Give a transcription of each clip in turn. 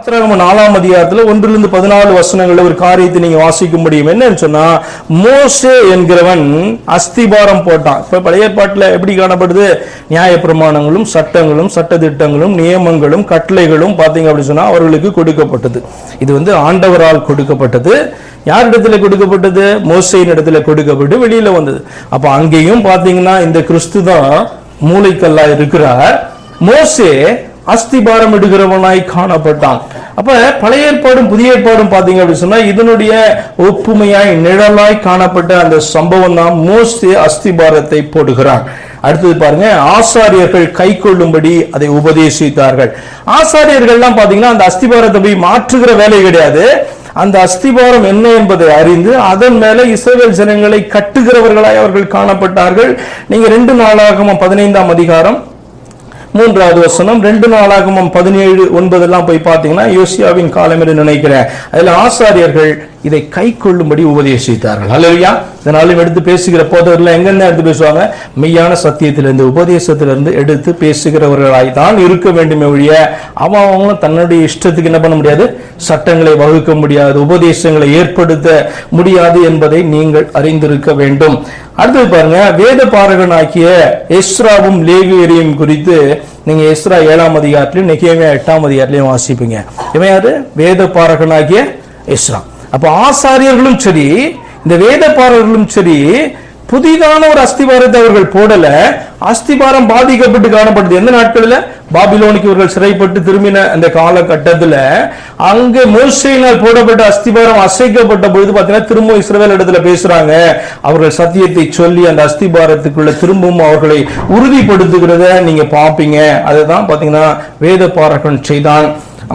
யாத்திராகமம் 4ஆம் அதிகாரத்தில் 1-14 வசனங்கள்ல ஒரு காரியத்தை நீங்க வாசிக்க முடியும். என்னன்னு சொன்னா, மோசே என்கிறவன் அஸ்திபாரம் போட்டான். இப்ப பழைய ஏற்பாட்டுல எப்படி காணப்படுது? நியாய பிரமாணங்களும் சட்டங்களும் சட்டதிட்டங்களும் நியமங்களும் கட்டளைகளும் பாத்தீங்க அப்படின்னு சொன்னா அவர்களுக்கு கொடுக்கப்பட்டது. இது ஆண்டவரால் கொடுக்கப்பட்டது. யாரிடத்துல கொடுக்கப்பட்டது? மோசேயின் இடத்துல கொடுக்கப்பட்டு வெளியில வந்தது. அப்ப அங்கேயும் பாத்தீங்கன்னா இந்த கிறிஸ்து தான் மூளைக்கல்லா இருக்கிறார். மோசே அஸ்திபாரம் இடுகிறவனாய் காணப்பட்டான். அப்ப பழைய ஏற்பாடும் புதிய ஏற்பாடும் பாத்தீங்க அப்படின்னு சொன்னா இதனுடைய ஒப்புமையாய் நிழலாய் காணப்பட்ட அந்த சம்பவம் தான் மோசே அஸ்திபாரத்தை போடுகிறான். அடுத்தது பாருங்க, ஆசாரியர்கள் கை கொள்ளும்படி அதை உபதேசித்தார்கள். ஆசாரியர்கள்லாம் பாத்தீங்கன்னா அந்த அஸ்திபாரத்தை போய் மாற்றுகிற வேலை கிடையாது. அந்த அஸ்திபாரம் என்ன என்பதை அறிந்து அதன் மேல இஸ்ரவேல் ஜனங்களை கட்டுகிறவர்களாய் அவர்கள் காணப்பட்டார்கள். நீங்க 2 நாளாகமம் 15ஆம் அதிகாரம் 3வது வசனம், 2 நாளாகமம் 17:9 போய் பார்த்தீங்கன்னா யோசியாவின் காலம் என்று நினைக்கிறேன். அதுல ஆசாரியர்கள் இதை கை கொள்ளும்படி உபதேசித்தார்கள். அல்லேலூயா. இதனாலும் எடுத்து பேசுகிற போதவர்கள் எங்க எடுத்து பேசுவாங்க? மெய்யான சத்தியத்திலிருந்து உபதேசத்திலிருந்து எடுத்து பேசுகிறவர்களாய் தான் இருக்க வேண்டுமே ஒழிய அவங்களும் தன்னுடைய இஷ்டத்துக்கு என்ன பண்ண முடியாது? சட்டங்களை வகுக்க முடியாது, உபதேசங்களை ஏற்படுத்த முடியாது என்பதை நீங்கள் அறிந்திருக்க வேண்டும். அடுத்தது பாருங்க, வேத பாரகனாகிய எஸ்ராவும் லேவியரையும் குறித்து நீங்க எஸ்ரா 7ஆம் அதிகாரத்திலையும் நெகேமியா 8ஆம் அதிகாரத்திலையும் வாசிப்பீங்க. இவன் யாரு? வேத பாரகனாகிய எஸ்ரா. அப்ப ஆசாரியர்களும் சரி, இந்த வேத பாரகர்களும் சரி, புதிதான ஒரு அஸ்திபாரத்தை அவர்கள் போடல. அஸ்திபாரம் பாதிக்கப்பட்டு காணப்படுது. எந்த நாட்களில்? பாபிலோனுக்கு இவர்கள் சிறைப்பட்டு திரும்பின அந்த காலகட்டத்தில் அங்கே மோசேயினால் போடப்பட்ட அஸ்திபாரம் அசைக்கப்பட்ட பொழுது பார்த்தீங்கன்னா திரும்ப இஸ்ரவேல் இடத்துல பேசுறாங்க. அவர்கள் சத்தியத்தை சொல்லி அந்த அஸ்திபாரத்துக்குள்ள திரும்பவும் அவர்களை உறுதிப்படுத்துகிறத நீங்க பார்ப்பீங்க. அதுதான் பார்த்தீங்கன்னா வேத பாரகன் செய்தான்.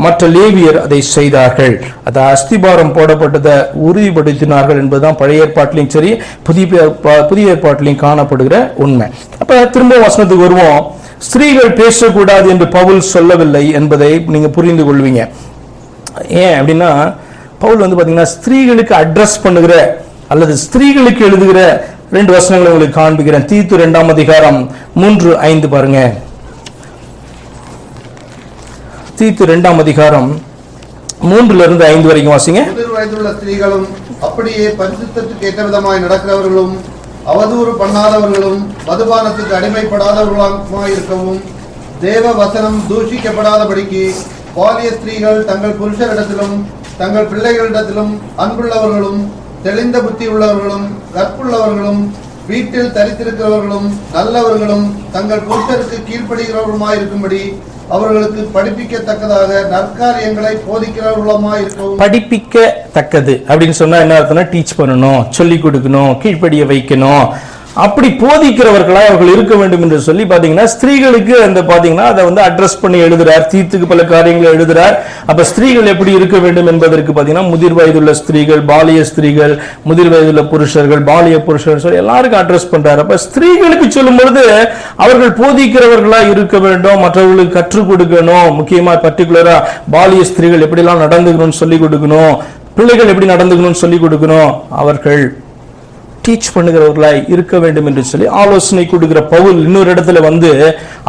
மற்ற லேவியர் அதை செய்தார்கள். அதை அஸ்திபாரம் போடப்பட்டதை உறுதிப்படுத்தினார்கள் என்பதுதான் பழைய ஏற்பாட்டிலையும் சரி புதிய ஏற்பாட்டிலையும் காணப்படுகிற உண்மை. அப்ப திரும்ப வசனத்துக்கு வருவோம். ஸ்திரீகள் பேசக்கூடாது என்று பவுல் சொல்லவில்லை என்பதை நீங்க புரிந்து கொள்வீங்க. ஏன் அப்படின்னா, பவுல் பாத்தீங்கன்னா ஸ்திரீகளுக்கு அட்ரஸ் பண்ணுகிற அல்லது ஸ்திரீகளுக்கு எழுதுகிற 2 வசனங்களை உங்களுக்கு காண்பிக்கிறேன். தீத்து 2ஆம் அதிகாரம் 3-5 பாருங்க. தீத்து 2ஆம் அதிகாரம் 3-5 வரைக்கும் வாசிங்க. முதிர் வயதுள்ள ஸ்திரீகளும் அப்படியே பரிசுத்தத்துக்கு ஏற்ற விதமாய் நடக்கிறவர்களும் அவதூறு பண்ணாதவர்களும் மதுபானத்துக்கு அடிமைப்படாதவர்களுமாயிருக்கவும் தேவ வசனம் தூஷிக்கப்படாதபடிக்கு பாலிய ஸ்திரீகள் தங்கள் புருஷரிடத்திலும் தங்கள் பிள்ளைகளிடத்திலும் அன்புள்ளவர்களும் தெளிந்த புத்தி உள்ளவர்களும் கற்புள்ளவர்களும் வீட்டில் தரித்திருக்கிறவர்களும் நல்லவர்களும் தங்கள் புருஷருக்கு கீழ்ப்படுகிறவர்களுமாயிருக்கும்படி அவர்களுக்கு படிப்பிக்கத்தக்கதாக நற்காரியங்களை போதிக்கிறவர்களுமா இருக்கவும். படிப்பிக்கத்தக்கது அப்படின்னு சொன்னா என்ன அர்த்தம்னா, டீச் பண்ணணும், சொல்லிக் கொடுக்கணும், கீழ்ப்படிய வைக்கணும், அப்படி போதிக்கிறவர்களாய் அவர்கள் இருக்க வேண்டும் என்று சொல்லி பாத்தீங்கன்னா ஸ்திரீகளுக்கு அந்த பாத்தீங்கன்னா அதை அட்ரஸ் பண்ணி எழுதுறார். தீத்துக்கு பல காரியங்களை எழுதுறார். அப்ப ஸ்திரீகள் எப்படி இருக்க வேண்டும் என்பதற்கு பாத்தீங்கன்னா முதிர் வயதுள்ள ஸ்திரீகள், பாலிய ஸ்திரீகள், முதிர் வயதுள்ள புருஷர்கள், பாலிய புருஷர்கள் சொல்லி எல்லாருக்கும் அட்ரஸ் பண்றாரு. அப்ப ஸ்திரீகளுக்கு சொல்லும் பொழுது அவர்கள் போதிக்கிறவர்களா இருக்க வேண்டும், மற்றவர்களுக்கு கற்றுக் கொடுக்கணும். முக்கியமா பர்டிகுலரா பாலிய ஸ்திரீகள் எப்படி எல்லாம் நடந்துக்கணும்னு சொல்லிக் கொடுக்கணும், பிள்ளைகள் எப்படி நடந்துக்கணும்னு சொல்லிக் கொடுக்கணும். அவர்கள் டீச் பண்ணுகிறவர்களாய் இருக்க வேண்டும் என்று சொல்லி ஆலோசனை கொடுக்கிற பவுல் இன்னொரு இடத்துல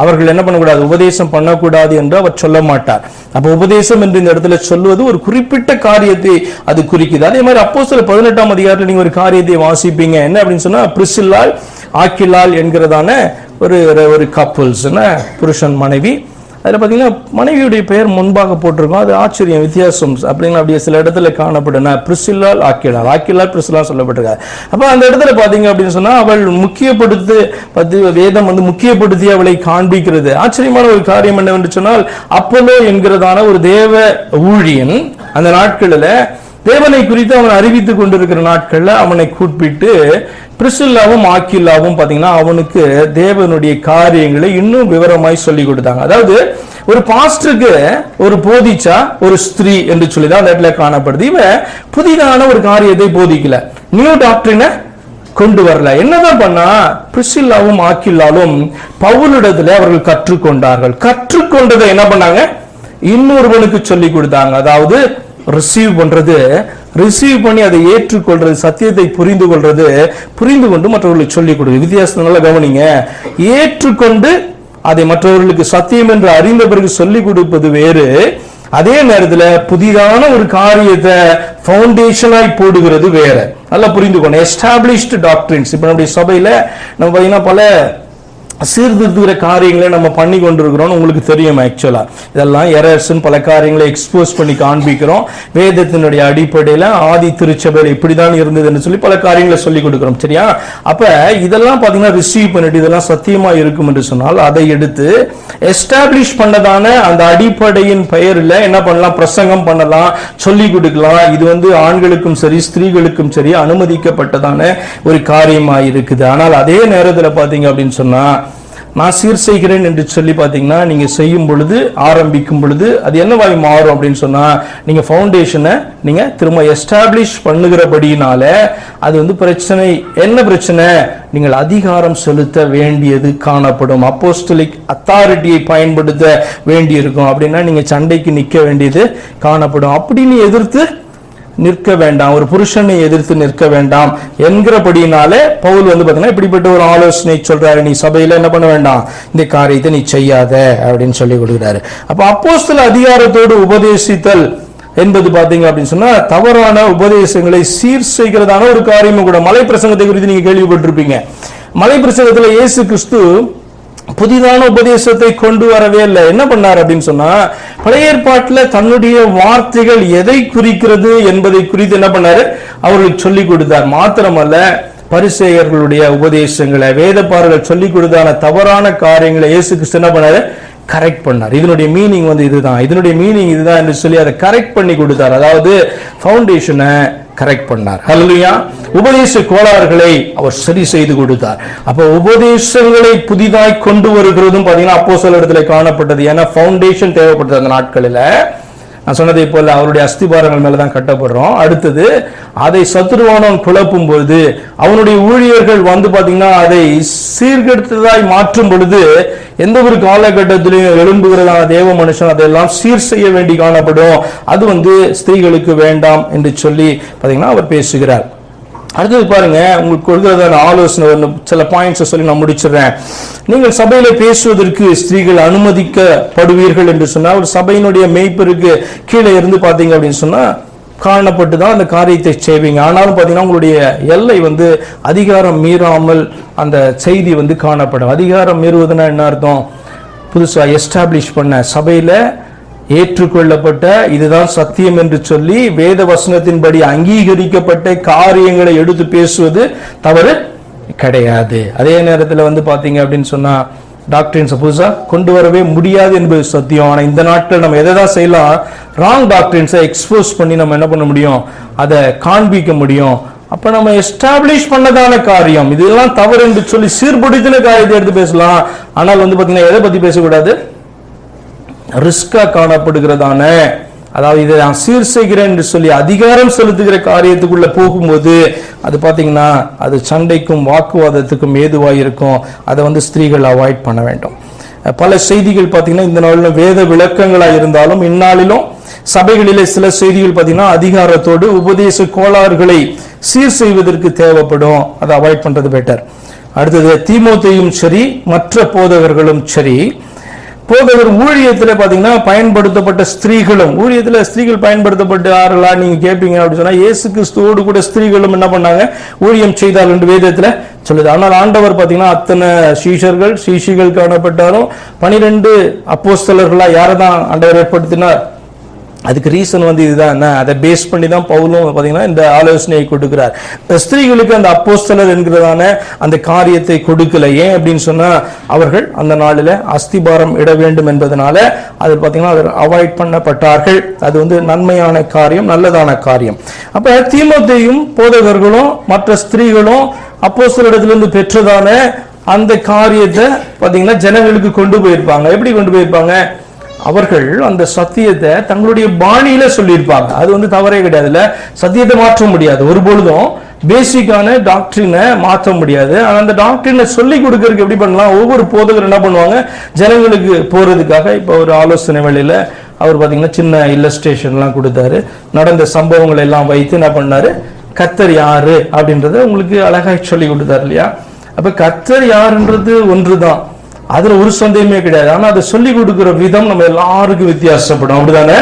அவர்கள் என்ன பண்ணக்கூடாது? உபதேசம் பண்ணக்கூடாது என்று அவர் சொல்ல மாட்டார். அப்ப உபதேசம் என்று இந்த இடத்துல சொல்வது ஒரு குறிப்பிட்ட காரியத்தை அது குறிக்குது. அதே மாதிரி அப்போஸ்தலர் 18ஆம் அதிகாரத்தில் நீங்க ஒரு காரியத்தை வாசிப்பீங்க. என்ன அப்படின்னு சொன்னா, பிரிசில்லாள் ஆக்கில்லாள் என்கிறதான ஒரு கப்புள்ஸ், புருஷன் மனைவி. அதில் பார்த்தீங்கன்னா மனைவியுடைய பெயர் முன்பாக போட்டிருக்கோம். அது ஆச்சரியம், வித்தியாசம் அப்படின்னு அப்படியே சில இடத்துல காணப்படும். பிரிசில்லாள் ஆக்கில்லாள் பிரிசில்லா சொல்லப்பட்டிருக்காரு. அப்போ அந்த இடத்துல பார்த்தீங்க அப்படின்னு சொன்னா அவள் வேதம் முக்கியப்படுத்தி அவளை காண்பிக்கிறது. ஆச்சரியமான ஒரு காரியம் என்னவென்று சொன்னால், அப்போலோ என்கிறதான ஒரு தேவ ஊழியன் அந்த நாட்களில் தேவனை குறித்து அவன் அறிவித்துக் கொண்டிருக்கிற நாட்கள்ல அவனை கூப்பிட்டு பிரிசில்லாவும் ஆக்கில்லாவும் பாத்தீங்கன்னா அவனுக்கு தேவனுடைய காரியங்களை இன்னும் விவரமாய் சொல்லி கொடுத்தாங்க. அதாவது ஒரு பாஸ்டருக்கு ஒரு போதிச்சா ஒரு ஸ்திரீ என்று சொல்லிதான் அந்த இடத்துல காணப்படுது. இவன் புதிதான ஒரு காரியத்தை போதிக்கல, நியூ டாக்டரினை கொண்டு வரல. என்னதான் பண்ணா, பிரிசில்லாவும் ஆக்கில்லாலும் பவுலிடத்துல அவர்கள் கற்றுக்கொண்டார்கள். கற்றுக்கொண்டதை என்ன பண்ணாங்க? இன்னொருவனுக்கு சொல்லி கொடுத்தாங்க. அதாவது ரிசீவ் பண்றது, ரிசீவ் பண்ணி அதை ஏற்றுக்கொள்றது, சத்தியத்தை புரிந்து கொள்றது, புரிந்து கொண்டு மற்றவர்களுக்கு சொல்லிக் கொடுக்குது. வித்தியாசம் நல்லா கவனிங்க. ஏற்றுக்கொண்டு அதை மற்றவர்களுக்கு சத்தியம் என்று அறிந்த பிறகு சொல்லிக் கொடுப்பது வேறு, அதே நேரத்துல புதிதான ஒரு காரியத்தை ஃபவுண்டேஷனாய் போடுகிறது வேற. நல்லா புரிந்துக்கணும். Established doctrines. இப்ப நம்முடைய சபையில நம்ம பாத்தீங்கன்னா பல சீர்திருத்துகிற காரியங்களை நம்ம பண்ணி கொண்டிருக்கிறோம். உங்களுக்கு தெரியும். ஆக்சுவலா இதெல்லாம் எரர்ஸ் பல காரியங்களை எக்ஸ்போஸ் பண்ணி காண்பிக்கிறோம். வேதத்தினுடைய அடிப்படையில ஆதி திருச்சபையில் இப்படிதான் இருந்ததுன்னு சொல்லி பல காரியங்களை சொல்லி கொடுக்கிறோம். சரியா? அப்ப இதெல்லாம் பாத்தீங்கன்னா ரிசீவ் பண்ணிட்டு இதெல்லாம் சத்தியமா இருக்கும் என்று சொன்னால் அதை எடுத்து எஸ்டாப்ளிஷ் பண்ணதான அந்த அடிப்படையின் பெயரில் என்ன பண்ணலாம்? பிரசங்கம் பண்ணலாம், சொல்லி கொடுக்கலாம். இது ஆண்களுக்கும் சரி ஸ்திரீகளுக்கும் சரி அனுமதிக்கப்பட்டதான ஒரு காரியமா இருக்குது. ஆனால் அதே நேரத்தில் பாத்தீங்க அப்படின்னு சொன்னா நான் சீர் செய்கிறேன் என்று சொல்லி பாத்தீங்கன்னா நீங்க செய்யும் பொழுது, ஆரம்பிக்கும் பொழுது அது என்னவாய் மாறும் அப்படின்னு சொன்னா, நீங்க ஃபவுண்டேஷனை நீங்க திரும்ப எஸ்டாப்ளிஷ் பண்ணுகிறபடினால அது பிரச்சனை. என்ன பிரச்சனை? நீங்கள் அதிகாரம் செலுத்த வேண்டியது காணப்படும். அப்போஸ்தலிக் அத்தாரிட்டியை பயன்படுத்த வேண்டியிருக்கும். அப்படின்னா நீங்க சண்டைக்கு நிற்க வேண்டியது காணப்படும். அப்படின்னு எதிர்த்து நிற்க வேண்டாம், ஒரு புருஷனை எதிர்த்து நிற்க வேண்டாம் என்கிறபடினாலே பவுல் பாத்தீங்கன்னா இப்படிப்பட்ட ஒரு ஆலோசனை சொல்றாரு. நீ சபையில என்ன பண்ண வேண்டாம், இந்த காரியத்தை நீ செய்யாத அப்படின்னு சொல்லி கொடுக்குறாரு. அப்ப அப்போஸ்தல அதிகாரத்தோடு உபதேசித்தல் என்பது பாத்தீங்க அப்படின்னு சொன்னா தவறான உபதேசங்களை சீர் செய்கிறதான ஒரு காரியமும் கூட. மலை பிரசங்கத்தை குறித்து நீங்க கேள்விப்பட்டிருப்பீங்க. மலை பிரசங்கத்துல இயேசு கிறிஸ்து புதிதான உபதேசத்தை கொண்டு வரவே இல்லை. என்ன பண்ணார் அப்படின்னு சொன்னா, பழைய ஏற்பாட்டில் தன்னுடைய வார்த்தைகள் எதை குறிக்கிறது என்பதை குறித்து என்ன பண்ணாரு? அவர்களுக்கு சொல்லிக் கொடுத்தார். மாத்திரமல்ல, பரிசேயர்களுடைய உபதேசங்களை, வேதப்பாரர்கள் சொல்லிக் கொடுத்தான தவறான காரியங்களை இயேசு கிறிஸ்து என்ன பண்ணாரு? கரெக்ட் பண்ணார். இதனுடைய மீனிங் இதுதான், இதனுடைய மீனிங் இதுதான் என்று சொல்லி அதை கரெக்ட் பண்ணி கொடுத்தார். அதாவது ஃபவுண்டேஷனை கரெக்ட் பண்ணார். ஹல்லேலூயா. உபதேச கோளாறுகளை அவர் சரி செய்து கொடுத்தார். அப்ப உபதேசங்களை புதிதாய் கொண்டு வருகிறதும் பாத்தீங்கன்னா அப்போஸ்தலரிடத்திலே காணப்பட்டது. ஏன்னா ஃபவுண்டேஷன் தேவைப்பட்டது அந்த நாட்களில். நான் சொன்னதை போல அவருடைய அஸ்திபாரங்கள் மேலதான் கட்டப்படுறோம். அடுத்தது அதை சத்துருவானவன் குழப்பும் பொழுது அவனுடைய ஊழியர்கள் பாத்தீங்கன்னா அதை சீர்கெடுத்ததாய் மாற்றும் பொழுது எந்த ஒரு காலகட்டத்திலையும் எழும்புகிறதான தேவ மனுஷன் அதெல்லாம் சீர் செய்ய வேண்டி காணப்படும். அது ஸ்திரீகளுக்கு வேண்டாம் என்று சொல்லி பாத்தீங்கன்னா அவர் பேசுகிறார். அடுத்தது பாருங்க, உங்களுக்கு கொடுக்கிறதான ஆலோசனை சில பாயிண்ட்ஸ் சொல்லி நான் முடிச்சிடறேன். நீங்கள் சபையில பேசுவதற்கு ஸ்திரீகள் அனுமதிக்கப்படுவீர்கள் என்று சொன்னா, ஒரு சபையினுடைய மேய்ப்பருக்கு கீழே இருந்து பாத்தீங்க அப்படின்னு சொன்னா காணப்பட்டுதான் அந்த காரியத்தை செய்வீங்க. ஆனாலும் பாத்தீங்கன்னா உங்களுடைய எல்லை அதிகாரம் மீறாமல் அந்த செய்தி காணப்படும். அதிகாரம் மீறுவதுன்னா என்ன அர்த்தம்? புதுசா எஸ்டாப்ளிஷ் பண்ண சபையில ஏற்றுக்கொள்ளப்பட்ட இதுதான் சத்தியம் என்று சொல்லி வேத வசனத்தின்படி அங்கீகரிக்கப்பட்ட காரியங்களை எடுத்து பேசுவது தவறு கிடையாது. அதே நேரத்தில் பாத்தீங்க அப்படின்னு சொன்னா டாக்டரின்ஸ் புதுசா கொண்டு வரவே முடியாது என்பது சத்தியம். ஆனா இந்த நாட்கள் நம்ம எதை தான் செய்யலாம்? ராங் டாக்டரின்ஸை எக்ஸ்போஸ் பண்ணி நம்ம என்ன பண்ண முடியும்? அதை காண்பிக்க முடியும். அப்ப நம்ம எஸ்டாப்ளிஷ் பண்ணதான காரியம் இதெல்லாம் தவறு என்று சொல்லி சீர்படுத்தின காரியத்தை எடுத்து பேசலாம். ஆனால் பாத்தீங்கன்னா எதை பத்தி பேசக்கூடாது? ரிஸ்கா காணப்படுகிறதான, அதாவது இதை நான் சீர் செய்கிறேன் என்று சொல்லி அதிகாரம் செலுத்துகிற காரியத்துக்குள்ள போகும்போது அது பாத்தீங்கன்னா அது சண்டைக்கும் வாக்குவாதத்துக்கும் ஏதுவாக இருக்கும். அதை ஸ்திரீகள் அவாய்ட் பண்ண வேண்டும். பல செய்திகள் பாத்தீங்கன்னா இந்த நாளிலும் வேத விளக்கங்களா இருந்தாலும் இந்நாளிலும் சபைகளிலே சில செய்திகள் பாத்தீங்கன்னா அதிகாரத்தோடு உபதேச கோளாறுகளை சீர் செய்வதற்கு தேவைப்படும். அதை அவாய்ட் பண்றது பெட்டர். அடுத்தது தீமோத்தேயும் சரி மற்ற போதகர்களும் சரி, போதகர் ஊழியத்தில் பாத்தீங்கன்னா பயன்படுத்தப்பட்ட ஸ்திரீகளும், ஊழியத்தில் ஸ்திரீகள் பயன்படுத்தப்பட்டு ஆறுகளா நீங்க கேட்பீங்க அப்படின்னு சொன்னா, இயேசு கிறிஸ்துவோடு கூட ஸ்திரீகளும் என்ன பண்ணாங்க? ஊழியம் செய்தால் என்று வேதத்துல சொல்லுது. ஆனால் ஆண்டவர் பாத்தீங்கன்னா அத்தனை சீஷிகள் காணப்பட்டாலும் 12 அப்போஸ்தலர்களா யாரை தான் ஆண்டவர் ஏற்படுத்தினார்? அதுக்கு ரீசன் இதுதான். அதை பேஸ் பண்ணி தான் பவுலும் பாத்தீங்கன்னா இந்த ஆலோசனையை கொடுக்கிறார். ஸ்திரீகளுக்கு அந்த அப்போஸ்தலர் என்கிறதான அந்த காரியத்தை கொடுக்கல. ஏன் அப்படின்னு சொன்னா, அவர்கள் அந்த நாளில் அஸ்திபாரம் இட வேண்டும் என்பதனால அது பாத்தீங்கன்னா அவர் அவாய்ட் பண்ணப்பட்டார்கள். அது நன்மையான காரியம், நல்லதான காரியம். அப்ப தீமோத்தேயும் போதகர்களும் மற்ற ஸ்திரீகளும் அப்போஸ்தலரிடத்திலிருந்து பெற்றதான அந்த காரியத்தை பாத்தீங்கன்னா ஜனங்களுக்கு கொண்டு போயிருப்பாங்க. எப்படி கொண்டு போயிருப்பாங்க? அவர்கள் அந்த சத்தியத்தை தங்களுடைய பாணியில சொல்லியிருப்பாங்க. அது தவறே கிடையாதுல்ல. சத்தியத்தை மாற்ற முடியாது, ஒருபொழுதும் பேசிக்கான டாக்டரினை மாற்ற முடியாது. ஆனா அந்த டாக்டரினை சொல்லி கொடுக்கறதுக்கு எப்படி பண்ணலாம்? ஒவ்வொரு போதகர் என்ன பண்ணுவாங்க? ஜனங்களுக்கு போறதுக்காக இப்ப ஒரு ஆலோசனை வேளையில அவர் பாத்தீங்கன்னா சின்ன இல்லஸ்ட்ரேஷன்லாம் கொடுத்தாரு. நடந்த சம்பவங்களை எல்லாம் வைத்து என்ன பண்ணாரு? கர்த்தர் யாரு அப்படின்றத உங்களுக்கு அழகாய் சொல்லி கொடுத்தாரு இல்லையா? அப்ப கர்த்தர் யாருன்றது ஒன்றுதான். அதுல ஒரு சந்தேகமே கிடையாது. ஆனா அதை சொல்லிக் கொடுக்கிற விதம் நம்ம எல்லாருக்கும் வித்தியாசப்படும், அப்படிதானே?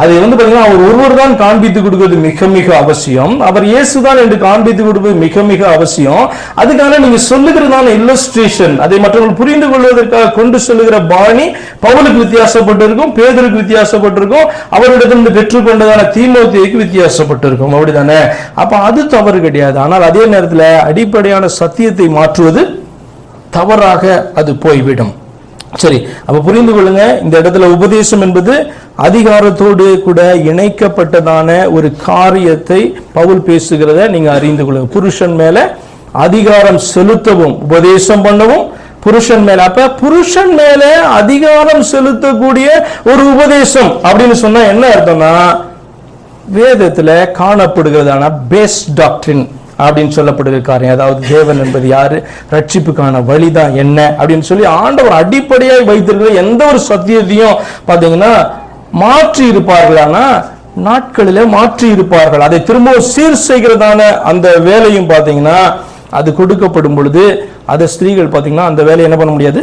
அது பாத்தீங்கன்னா அவர் ஒருவர் தான் காண்பித்து கொடுக்கிறது மிக மிக அவசியம். அவர் இயேசுதான் என்று காண்பித்து கொடுப்பது மிக மிக அவசியம். அதுக்காக நீங்க சொல்லுகிறதான இல்லஸ்ட்ரேஷன், அதை மற்றவர்கள் புரிந்து கொள்வதற்காக கொண்டு சொல்லுகிற பாணி பவுலுக்கு வித்தியாசப்பட்டிருக்கும், பேதுருக்கு வித்தியாசப்பட்டிருக்கும், அவரிடத்திலிருந்து பெற்றுக்கொண்டதான தீமோத்தேயுக்கு வித்தியாசப்பட்டிருக்கும், அப்படிதானே? அப்ப அது தவறு கிடையாது. ஆனால் அதே நேரத்தில் அடிப்படையான சத்தியத்தை மாற்றுவது தவறாக அது போய்விடும். சரி, அப்ப புரிந்து கொள்ளுங்க, இந்த இடத்துல உபதேசம் என்பது அதிகாரத்தோடு கூட இணைக்கப்பட்டதான ஒரு காரியத்தை பவுல் பேசுகிறத நீங்க அறிந்து கொள்ளுங்க. புருஷன் மேல அதிகாரம் செலுத்தவும் உபதேசம் பண்ணவும் புருஷன் மேல. அப்ப புருஷன் மேல அதிகாரம் செலுத்தக்கூடிய ஒரு உபதேசம் அப்படின்னு சொன்னா என்ன அர்த்தம்னா, வேதத்துல காணப்படுகிறதான பேஸ் டாக்டரின் அப்படின்னு சொல்லப்படுகிற காரியம், அதாவது தேவன் என்பது யாரு, ரட்சிப்புக்கான வழிதான் என்ன அப்படின்னு சொல்லி ஆண்டவர் அடிப்படையாக வைத்திருக்கிற எந்த ஒரு சத்தியத்தையும் பாத்தீங்கன்னா மாற்றி இருப்பார்களானா நாட்களில மாற்றி இருப்பார்கள். அதை திரும்ப சீர் செய்கிறதான அந்த வேலையும் பாத்தீங்கன்னா அது கொடுக்கப்படும் பொழுது அதை ஸ்திரீகள் பாத்தீங்கன்னா அந்த வேலையை என்ன பண்ண முடியாது,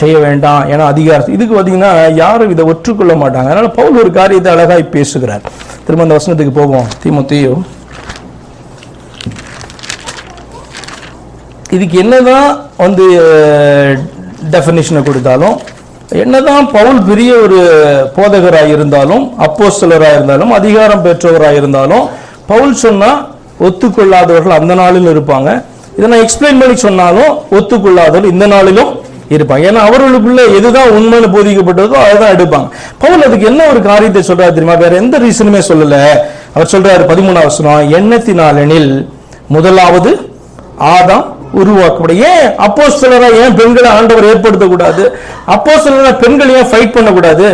செய்ய வேண்டாம். ஏன்னா அதிகாரம் இதுக்கு பாத்தீங்கன்னா யாரும் இதை ஒற்றுக்கொள்ள மாட்டாங்க. அதனால பவுல் ஒரு காரியத்தை அழகாய் பேசுகிறார். திரும்ப அந்த வசனத்துக்கு போவோம். தீமோத்தேயு, இதுக்கு என்னதான் டெஃபினிஷனை கொடுத்தாலும், என்னதான் பவுல் பெரிய ஒரு போதகராக இருந்தாலும், அப்போஸ்தலராக இருந்தாலும், அதிகாரம் பெற்றவராக இருந்தாலும், பவுல் சொன்னா ஒத்துக்கொள்ளாதவர்கள் அந்த நாளிலும் இருப்பாங்க. இதை நான் எக்ஸ்பிளைன் பண்ணி சொன்னாலும் ஒத்துக்கொள்ளாதவர்கள் இந்த நாளிலும் இருப்பாங்க. ஏன்னா அவர்களுக்குள்ள எதுதான் உண்மைன்னு போதிக்கப்பட்டதோ அதுதான் எடுப்பாங்க. பவுல் அதுக்கு என்ன ஒரு காரியத்தை சொல்றாரு தெரியுமா? வேற எந்த ரீசனுமே சொல்லல. அவர் சொல்றாரு 13ஆம் வசனம், எண்ணத்தினாலெனில் முதலாவது ஆதாம் உருவாக்கப்படும். ஏன் அப்போஸ்தலரா ஏன் பெண்களை ஆண்டவர் ஏற்படுத்தக்கூடாது? அப்போஸ்தலரா பெண்கள் ஏன் ஃபைட் பண்ணக்கூடாது?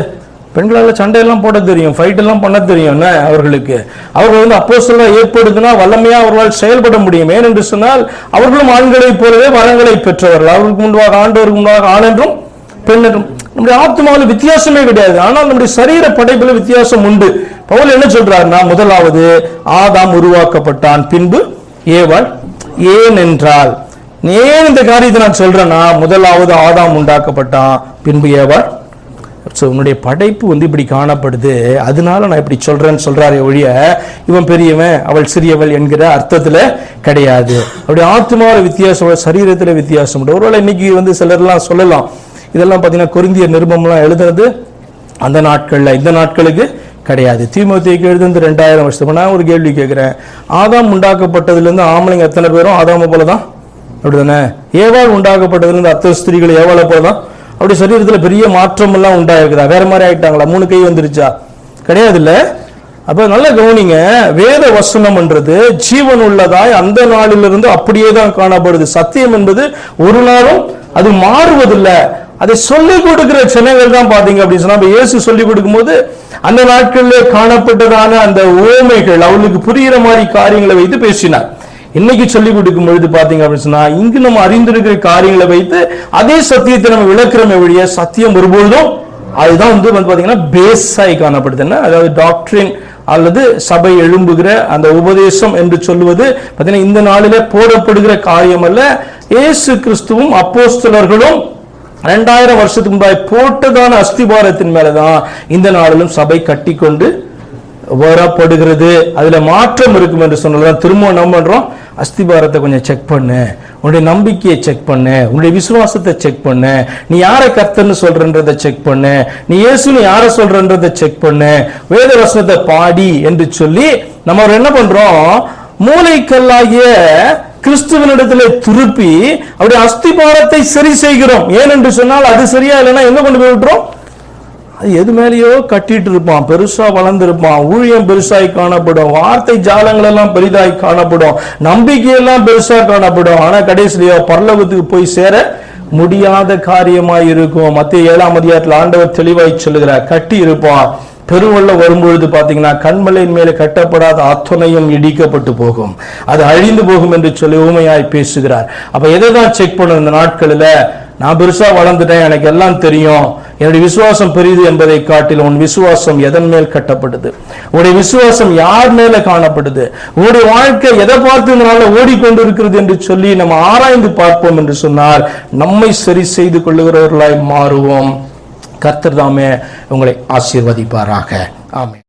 பெண்களால சண்டையெல்லாம் போட தெரியும், ஃபைட் எல்லாம் பண்ண தெரியும் அவர்களுக்கு. அவர்கள் அப்போஸ்தலரா ஏற்படுத்தினா வல்லமையா அவர்களால் செயல்பட முடியும். ஏனென்று சொன்னால் அவர்களும் ஆண்களை போலவே வரங்களை பெற்றவர்கள். அவர்களுக்கு முன்பாக ஆண்டவருக்கு முன்பாக ஆண் என்றும் பெண் என்றும். நம்முடைய ஆத்மாவில் வித்தியாசமே கிடையாது, ஆனால் நம்முடைய சரீர படைப்புல வித்தியாசம் உண்டு. பவுல் என்ன சொல்றாருன்னா, முதலாவது ஆதாம் உருவாக்கப்பட்டான், பின்பு ஏவாள். ஏன் என்றால், ஏன் இந்த காரியத்தை நான் சொல்றேன்னா, முதலாவது ஆதாம் உண்டாக்கப்பட்டான், பின்பு ஏவாள். உன்னுடைய படைப்பு இப்படி காணப்படுது, அதனால நான் இப்படி சொல்றேன்னு சொல்றாரு ஒழிய இவன் பெரியவன் அவள் சிறியவள் என்கிற அர்த்தத்துல கிடையாது. அப்படி ஆத்மாவில வித்தியாசம், சரீரத்துல வித்தியாசம் உண்டு. ஒருவேளை இன்னைக்கு சிலர்லாம் சொல்லலாம், இதெல்லாம் பாத்தீங்கன்னா கொரிந்தியர் நிருபம்லாம் எழுதுறது அந்த நாட்கள்ல, இந்த நாட்களுக்கு கிடையாது. தீமோத்தேயுக்கு எழுதுறது 2000 வருஷத்துக்கு. நான் ஒரு கேள்வி கேட்கிறேன், ஆதாம் உண்டாக்கப்பட்டதுல இருந்து ஆம்பளைங்க எத்தனை பேரும் ஆதாம போலதான், அப்படிதானே? ஏவாள் உண்டாக்கப்பட்டதுல அத்தனை ஸ்திரீகள் ஏவாளை போலதான். அப்படி சரீரத்தில் பெரிய மாற்றம் எல்லாம் உண்டாயிருக்குதா? வேற மாதிரி ஆயிட்டாங்களா? 3 கை வந்துருச்சா? கிடையாது இல்ல. அப்ப நல்லா கவனிங்க, வேத வசனம்ன்றது ஜீவன் உள்ளதாய் அந்த நாளிலிருந்து அப்படியே தான் காணப்படுது. சத்தியம் என்பது ஒரு நாளும் அது மாறுவதில்லை. அதை சொல்லிக் கொடுக்கிற ஜனங்கள் தான் பாத்தீங்க அப்படின்னு சொன்னா, இயேசு சொல்லிக் கொடுக்கும் போது அந்த நாட்களில் காணப்பட்டதான அந்த ஓமைகள் அவளுக்கு புரிகிற மாதிரி காரியங்களை வைத்து பேசினார். இன்னைக்கு சொல்லிக் கொடுக்கும் பொழுது பாத்தீங்க அப்படின்னு சொன்னா, இங்கு நம்ம அறிந்திருக்கிற காரியங்களை வைத்து அதே சத்தியத்தை நம்ம விளக்குறோமே ஒழிய சத்தியம் ஒருபொழுதும் அதுதான் பாத்தீங்கன்னா பேஸாய் காணப்படுது. அதாவது டாக்டரின் அல்லது சபை எழும்புகிற அந்த உபதேசம் என்று சொல்லுவது பாத்தீங்கன்னா இந்த நாளிலே போடப்படுகிற காரியம் அல்ல. இயேசு கிறிஸ்துவும் அப்போஸ்தலர்களும் 2000 வருஷத்துக்கு முன்பாய் போட்டதான அஸ்திபாரத்தின் மேலதான் இந்த நாளிலும் சபை கட்டி கொண்டு வரப்படுகிறது. அதுல மாற்றம் இருக்கும் என்று சொன்னதான் திரும்ப நம்ம பண்றோம், அஸ்திபாரத்தை கொஞ்சம் செக் பண்ணு, உன்னுடைய நம்பிக்கையை செக் பண்ணு, உன்னுடைய விசுவாசத்தை செக் பண்ணு, நீ யாரை கர்த்தர்னு சொல்றன்றதை செக் பண்ணு, நீ இயேசுன்னு யாரை சொல்றன்றதை செக் பண்ணு, வேத வசனத்தை பாடி என்று சொல்லி நம்ம என்ன பண்றோம், மூளைக்கல்லாகிய கிறிஸ்துவனிடத்திலே திருப்பி அவருடைய அஸ்திபாரத்தை சரி செய்கிறோம். ஏனென்று சொன்னால் அது சரியா இல்லைன்னா எங்க கொண்டு போய் விட்டுறோம், அது எது மேலேயோ கட்டிட்டு இருப்பான், பெருசா வளர்ந்திருப்பான், ஊழியம் பெருசாய் காணப்படும், வார்த்தை ஜாலங்கள் எல்லாம் பெரிதாய் காணப்படும், நம்பிக்கையெல்லாம் பெருசா காணப்படும். ஆனா கடைசியிலயோ பரலோகத்துக்கு போய் சேர முடியாத காரியமாய் இருக்கும். மத்திய 7ஆம் அதிகாரத்தில் ஆண்டவர் தெளிவாய் சொல்லுகிறார், கட்டி இருப்பான், பெருவெள்ள வரும்பொழுது பாத்தீங்கன்னா கண்மலையின் மேலே கட்டப்படாத அத்தனையும் இடிக்கப்பட்டு போகும், அது அழிந்து போகும் என்று சொல்லி ஊமையாய் பேசுகிறார். அப்ப எதை தான் செக் பண்ணணும் இந்த நாட்களில்? நான் பெருசா வளர்ந்துட்டேன், எனக்கு எல்லாம் தெரியும், என்னுடைய விசுவாசம் பெரிது என்பதை காட்டில் உன் விசுவாசம் எதன் மேல் கட்டப்படுது, உன்னுடைய விசுவாசம் யார் மேல காணப்படுது, உன்னுடைய வாழ்க்கை எதை பார்த்து இதனால ஓடிக்கொண்டிருக்கிறது என்று சொல்லி நம்ம ஆராய்ந்து பார்ப்போம் என்று சொன்னால் நம்மை சரி செய்து கொள்ளுகிறவர்களாய் மாறுவோம். கர்த்தர் தாமே உங்களை ஆசீர்வதிப்பாராக. ஆமென்.